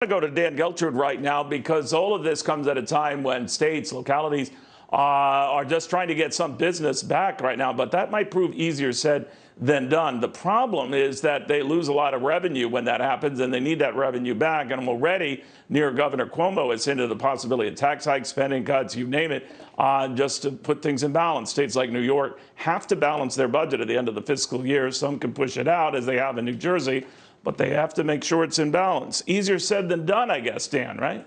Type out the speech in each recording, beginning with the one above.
To go to Dan Geltrude right now because all of this comes at a time when states, localities are just trying to get some business back right now. But that might prove easier said than done. The problem is that they lose a lot of revenue when that happens, and they need that revenue back. And already near Governor Cuomo has hinted the possibility of tax hikes, spending cuts, you name it, just to put things in balance. States like New York have to balance their budget at the end of the fiscal year. Some can push it out, as they have in New Jersey, but they have to make sure it's in balance. Easier said than done, I guess, Dan, right?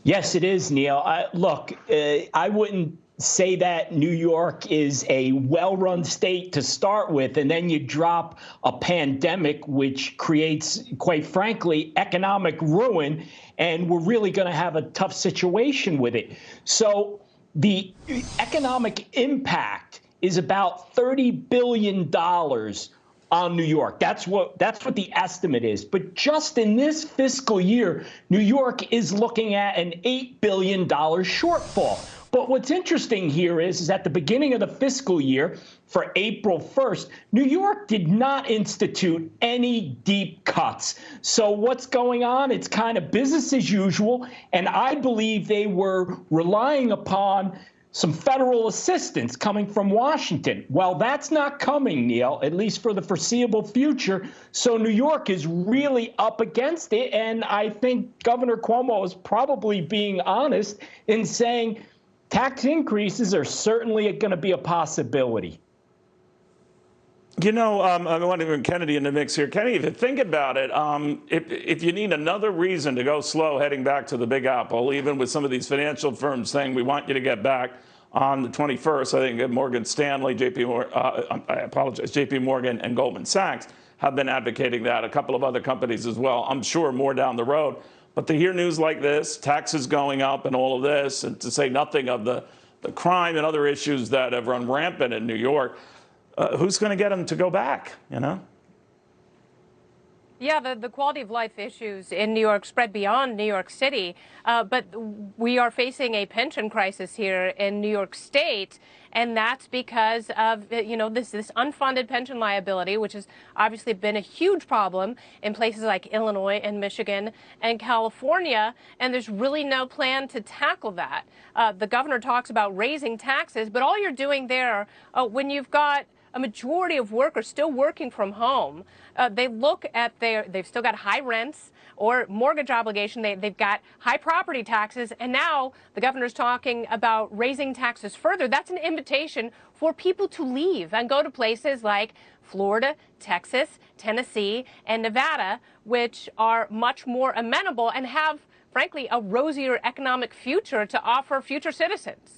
Yes, it is, Neil. Look, I wouldn't say that New York is a well-run state to start with, and then you drop a pandemic, which creates, quite frankly, economic ruin, and we're really going to have a tough situation with it. So the economic impact is about $30 billion on New York. That's what the estimate is. But just in this fiscal year, New York is looking at an $8 billion shortfall. But what's interesting here is at the beginning of the fiscal year, for April 1st, New York did not institute any deep cuts. So what's going on? It's kind of business as usual. And I believe they were relying upon some federal assistance coming from Washington. Well, that's not coming, Neil, at least for the foreseeable future. So New York is really up against it. And I think Governor Cuomo is probably being honest in saying tax increases are certainly going to be a possibility. You know, I want to bring Kennedy in the mix here. Kennedy, if you think about it, if you need another reason to go slow heading back to the Big Apple, even with some of these financial firms saying we want you to get back on the 21st, I think Morgan Stanley, JP Morgan and Goldman Sachs have been advocating that. A couple of other companies as well. I'm sure more down the road. But to hear news like this, taxes going up and all of this, and to say nothing of the crime and other issues that have run rampant in New York, who's going to get them to go back, you know? Yeah, the quality of life issues in New York spread beyond New York City, but we are facing a pension crisis here in New York State, and that's because of, you know, this unfunded pension liability, which has obviously been a huge problem in places like Illinois and Michigan and California, and there's really no plan to tackle that. The governor talks about raising taxes, but all you're doing there, when you've got a majority of workers still working from home, they look at they've still got high rents or mortgage obligation. They've got high property taxes. And now the governor's talking about raising taxes further. That's an invitation for people to leave and go to places like Florida, Texas, Tennessee, and Nevada, which are much more amenable and have, frankly, a rosier economic future to offer future citizens.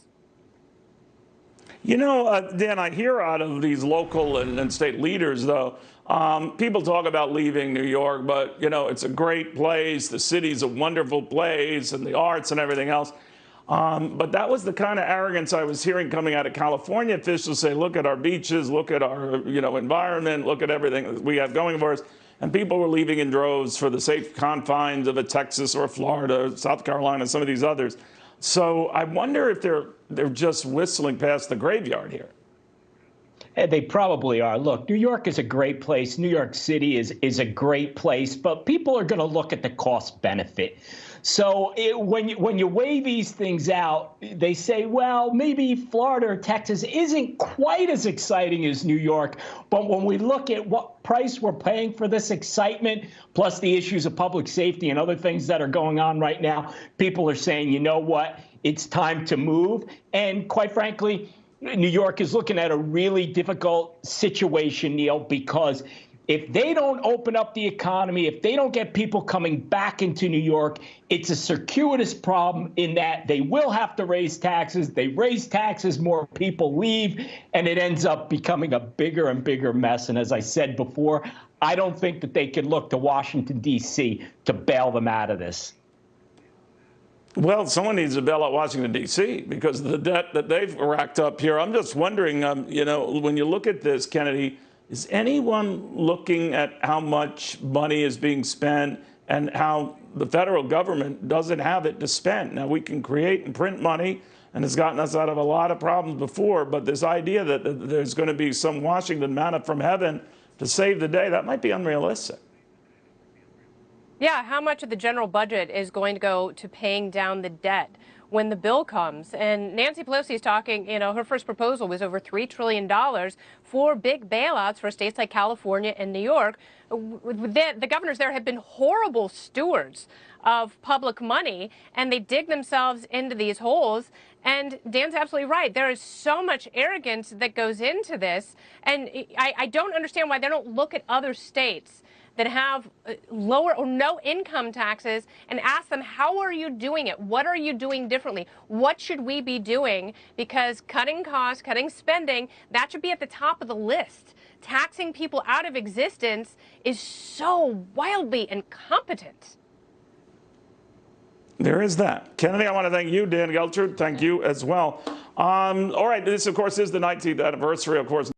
You know, Dan, I hear out of these local and state leaders, though, people talk about leaving New York, but, you know, it's a great place. The city's a wonderful place and the arts and everything else. But that was the kind of arrogance I was hearing coming out of California officials say, look at our beaches, look at our, you know, environment, look at everything we have going for us. And people were leaving in droves for the safe confines of a Texas or Florida, South Carolina, some of these others. So I wonder if they're just whistling past the graveyard here. They probably are. Look, New York is a great place. New York City is a great place, but people are going to look at the cost benefit. So when you weigh these things out, they say, well, maybe Florida or Texas isn't quite as exciting as New York. But when we look at what price we're paying for this excitement, plus the issues of public safety and other things that are going on right now, people are saying, you know what, it's time to move. And quite frankly, New York is looking at a really difficult situation, Neil, because if they don't open up the economy, if they don't get people coming back into New York, it's a circuitous problem in that they will have to raise taxes. They raise taxes, more people leave, and it ends up becoming a bigger and bigger mess. And as I said before, I don't think that they can look to Washington, D.C. to bail them out of this. Well, someone needs to bail out Washington, D.C. because of the debt that they've racked up here. I'm just wondering, you know, when you look at this, Kennedy, is anyone looking at how much money is being spent and how the federal government doesn't have it to spend? Now, we can create and print money, and it's gotten us out of a lot of problems before, but this idea that there's going to be some Washington manna from heaven to save the day, that might be unrealistic. Yeah, how much of the general budget is going to go to paying down the debt when the bill comes? And Nancy Pelosi is talking, her first proposal was over $3 trillion for big bailouts for states like California and New York. The governors there have been horrible stewards of public money, and they dig themselves into these holes. And Dan's absolutely right. There is so much arrogance that goes into this. And I don't understand why they don't look at other states that have lower or no income taxes and ask them, how are you doing it? What are you doing differently? What should we be doing? Because cutting costs, cutting spending, that should be at the top of the list. Taxing people out of existence is so wildly incompetent. There is that. Kennedy, I want to thank you. Dan Geltrude, thank you as well. All right, this, of course, is the 19th anniversary, of course.